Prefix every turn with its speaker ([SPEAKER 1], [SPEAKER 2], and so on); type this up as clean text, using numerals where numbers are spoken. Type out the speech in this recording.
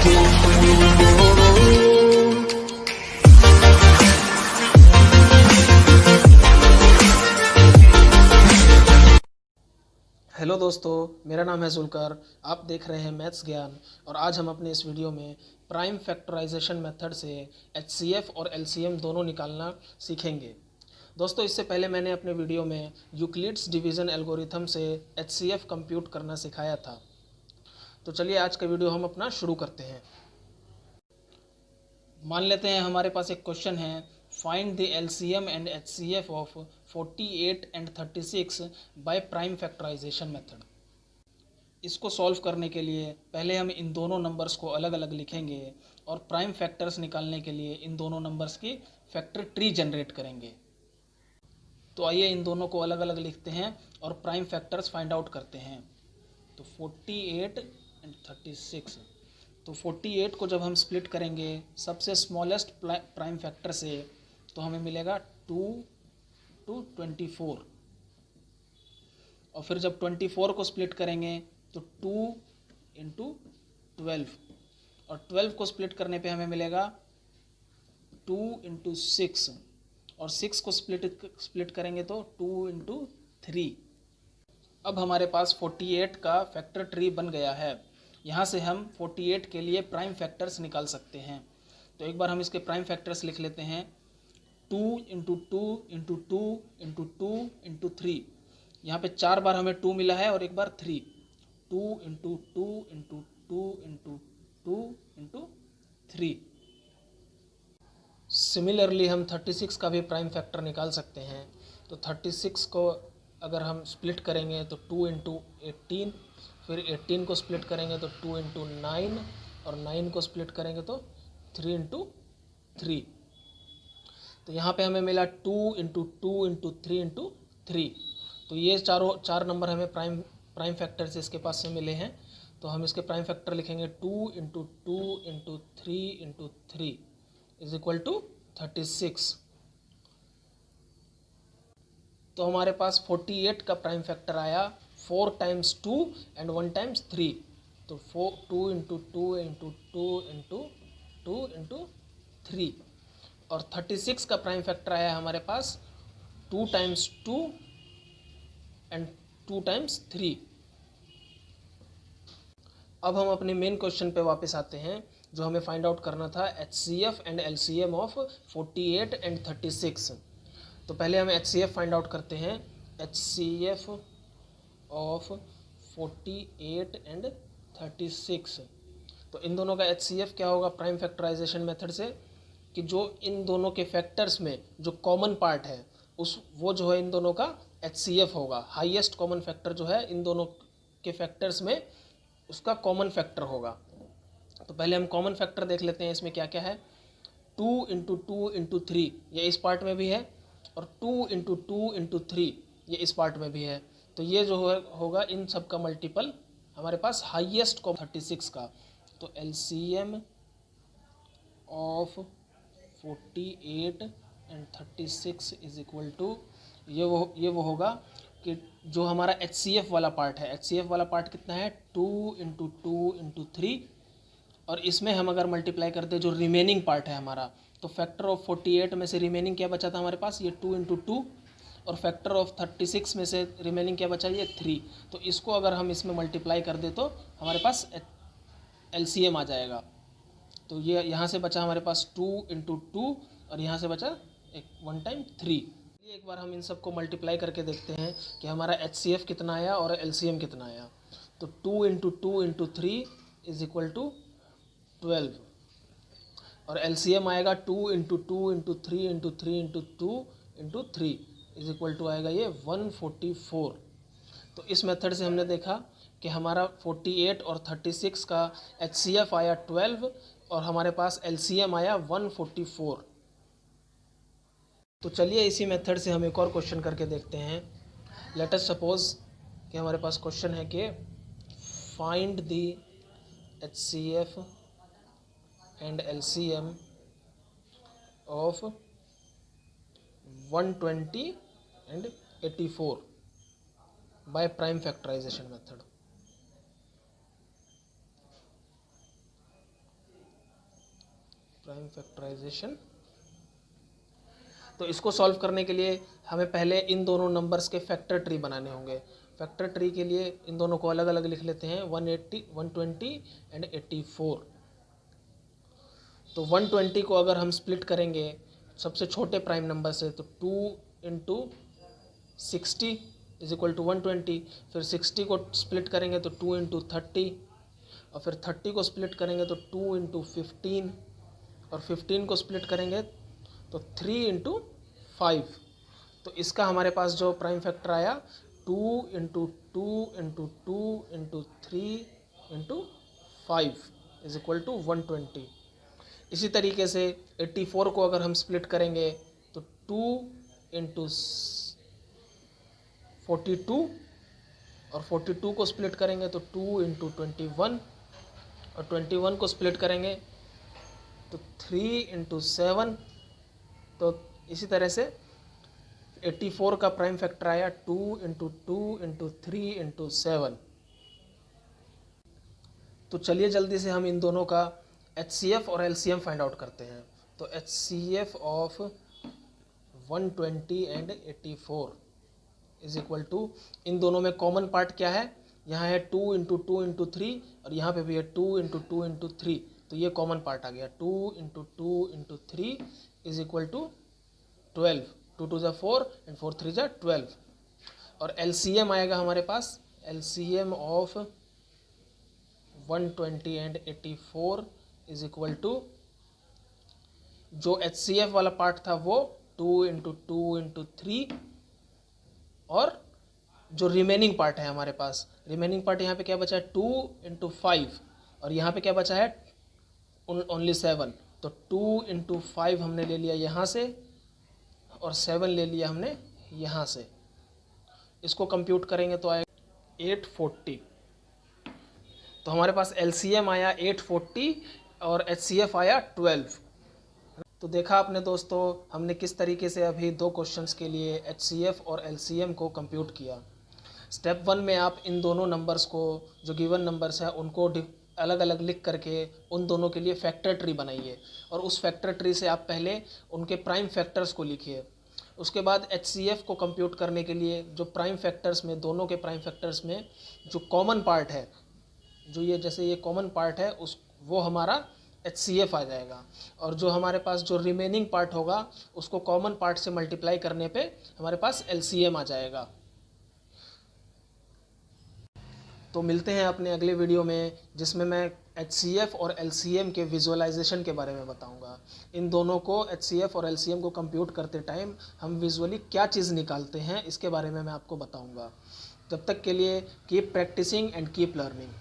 [SPEAKER 1] Hello दोस्तों, मेरा नाम है जुल्कर। आप देख रहे हैं मैथ्स ज्ञान। और आज हम अपने इस वीडियो में प्राइम फैक्टराइजेशन मेथड से एचसीएफ और एलसीएम दोनों निकालना सीखेंगे। दोस्तों, इससे पहले मैंने अपने वीडियो में यूक्लिड्स डिवीज़न एल्गोरिथम से एचसीएफ कंप्यूट करना सिखाया था। तो चलिए आज का वीडियो हम अपना शुरू करते हैं। मान लेते हैं हमारे पास एक क्वेश्चन है, find the LCM and HCF of 48 and 36 by prime factorization method. इसको सॉल्व करने के लिए पहले हम इन दोनों नंबर्स को अलग अलग लिखेंगे और प्राइम फैक्टर्स निकालने के लिए इन दोनों नंबर्स की फैक्टर ट्री जनरेट करेंगे। तो आइए इन दोनों को अलग अलग लिखते हैं और प्राइम फैक्टर्स फाइंड आउट करते हैं। तो 48 एंड 36। तो 48 को जब हम स्प्लिट करेंगे सबसे स्मॉलेस्ट प्राइम फैक्टर से, तो हमें मिलेगा 2 to 24। और फिर जब 24 को स्प्लिट करेंगे तो 2 into 12। और 12 को स्प्लिट करने पे हमें मिलेगा 2 into 6। और 6 को स्प्लिट करेंगे तो 2 into 3। अब हमारे पास 48 का फैक्टर ट्री बन गया है। यहाँ से हम 48 के लिए प्राइम फैक्टर्स निकाल सकते हैं। तो एक बार हम इसके प्राइम फैक्टर्स लिख लेते हैं। 2 into 2 into 2 into 2 into 3। यहाँ पे 4 बार हमें 2 मिला है और एक बार 3। 2 into 2 into 2 into 2 into 3। Similarly हम 36 का भी प्राइम फैक्टर निकाल सकते हैं। तो 36 को अगर हम स्प्लिट करेंगे तो 2 into 18, फिर 18 को स्प्लिट करेंगे तो 2 into 9, और 9 को स्प्लिट करेंगे तो 3 into 3। तो यहाँ पे हमें मिला 2 into 2 into 3 into 3। तो ये चार नंबर हमें प्राइम फैक्टर से इसके पास से मिले हैं। तो हम इसके प्राइम फैक्टर लिखेंगे 2 into 2 into 3 into 3 is equal to 36। तो हमारे पास 48 का प्राइम फैक्टर आया 4 times 2 and 1 times 3। तो 2 into 2 into 2 into 2 into 3। और 36 का प्राइम फैक्टर आया हमारे पास 2 times 2 and 2 times 3। अब हम अपने मेन क्वेश्चन पे वापस आते हैं, जो हमें फाइंड आउट करना था HCF and LCM of 48 and 36। तो पहले हम एचसीएफ फाइंड आउट करते हैं। HCF of 48 and 36। तो इन दोनों का एचसीएफ क्या होगा प्राइम फैक्टराइजेशन मेथड से, कि जो इन दोनों के फैक्टर्स में जो कॉमन पार्ट है वो जो है इन दोनों का एचसीएफ होगा। हाईएस्ट कॉमन फैक्टर जो है इन दोनों के फैक्टर्स में उसका कॉमन फैक्टर होगा। तो पहले हम कॉमन फैक्टर देख लेते हैं। इसमें क्या क्या है। 2 into 2 into 3 ये इस पार्ट में भी है, और 2 into 2 into 3 ये इस पार्ट में भी है। तो ये जो होगा इन सब का मल्टीपल हमारे पास हाईएस्ट को 36 का। तो LCM of 48 and 36 is equal to ये वो होगा कि जो हमारा एचसीएफ वाला पार्ट है, एचसीएफ वाला पार्ट कितना है 2 into 2 into 3। और इसमें हम अगर मल्टीप्लाई करते जो रिमेनिंग पार्ट है हमारा, तो फैक्टर ऑफ 48 में से रिमेनिंग क्या बचा था हमारे पास, ये 2 into 2। और फैक्टर ऑफ 36 में से रिमेनिंग क्या बचा, ये 3। तो इसको अगर हम इसमें मल्टीप्लाई कर दे तो हमारे पास एलसीएम आ जाएगा। तो ये यहाँ से बचा हमारे पास 2 into 2, और यहाँ से बचा 1 time 3। एक बार हम इन सबको मल्टीप्लाई करके देखते हैं कि हमारा एचसीएफ कितना आया और एलसीएम कितना आया। तो 2 into 2 into 3 is equal to 12। और एलसीएम आएगा 2 into 2 into 3 into 3 into 2 into 3 is equal to आएगा ये 144। तो इस मेथड से हमने देखा कि हमारा 48 और 36 का एचसीएफ आया 12 और हमारे पास एलसीएम आया 144। तो चलिए इसी मेथड से हम एक और क्वेश्चन करके देखते हैं। लेट अस सपोज कि हमारे पास क्वेश्चन है कि find the HCF and LCM of 120 and 84 by prime factorization method. Prime factorization. तो इसको सॉल्व करने के लिए हमें पहले इन दोनों नंबर्स के फैक्टर ट्री बनाने होंगे। फैक्टर ट्री के लिए इन दोनों को अलग अलग लिख लेते हैं, 180, 120 एंड 84। तो 120 को अगर हम स्प्लिट करेंगे सबसे छोटे प्राइम नंबर से, तो 2 इंटू 60 इज इक्वल टू 120। फिर 60 को स्प्लिट करेंगे तो 2 इंटू 30, और फिर 30 को स्प्लिट करेंगे तो 2 इंटू 15, और 15 को स्प्लिट करेंगे तो 3 इंटू 5। तो इसका हमारे पास जो प्राइम फैक्टर आया 2 into 2 into 2 into 3 into 5 is equal to 120। इसी तरीके से 84 को अगर हम स्प्लिट करेंगे तो 2 इंटू 42, और 42 को स्प्लिट करेंगे तो 2 इंटू 21, और 21 को स्प्लिट करेंगे तो 3 इंटू 7। तो इसी तरह से 84 का प्राइम फैक्टर आया 2 इंटू 2 इंटू 3 इंटू 7। तो चलिए जल्दी से हम इन दोनों का HCF और LCM फाइंड आउट करते हैं। तो HCF of 120 and 84 is equal to, इन दोनों में कॉमन पार्ट क्या है, यहाँ है 2 इंटू 2 इंटू 3, और यहाँ पे भी है 2 इंटू 2 इंटू 3। तो ये कॉमन पार्ट आ गया, 2 into 2 into 3 is equal to 12। 2 2 = 4 and 4 3 = 12। और LCM आएगा हमारे पास, LCM of 120 and 84 is equal to, जो HCF वाला पार्ट था वो 2 इंटू 2 इंटू 3, और जो रिमेनिंग पार्ट है हमारे पास, रिमेनिंग पार्ट यहाँ पे क्या बचा है 2 इंटू 5, और यहाँ पे क्या बचा है ओनली 7। तो 2 इंटू 5 हमने ले लिया यहाँ से, और 7 ले लिया हमने यहाँ से। इसको कंप्यूट करेंगे तो आएगा 840। तो हमारे पास LCM आया 840 और HCF आया 12। तो देखा आपने दोस्तों, हमने किस तरीके से अभी दो क्वेश्चंस के लिए HCF और LCM को कंप्यूट किया। स्टेप 1 में आप इन दोनों नंबर्स को, जो गिवन नंबर्स हैं, उनको अलग अलग लिख करके उन दोनों के लिए फैक्टर ट्री बनाइए, और उस फैक्टर ट्री से आप पहले उनके प्राइम फैक्टर्स को लिखिए। उसके बाद HCF को कंप्यूट करने के लिए जो प्राइम फैक्टर्स में, दोनों के प्राइम फैक्टर्स में जो कॉमन पार्ट है, जो ये जैसे ये कॉमन पार्ट है, वो हमारा HCF आ जाएगा, और जो हमारे पास जो रिमेनिंग पार्ट होगा उसको कॉमन पार्ट से मल्टीप्लाई करने पे हमारे पास LCM आ जाएगा। तो मिलते हैं अपने अगले वीडियो में, जिसमें मैं HCF और LCM के विजुअलाइजेशन के बारे में बताऊंगा। इन दोनों को, HCF और LCM को कंप्यूट करते टाइम हम विजुअली क्या चीज़ निकालते हैं, इसके बारे में मैं आपको बताऊंगा। जब तक के लिए keep practising and keep learning.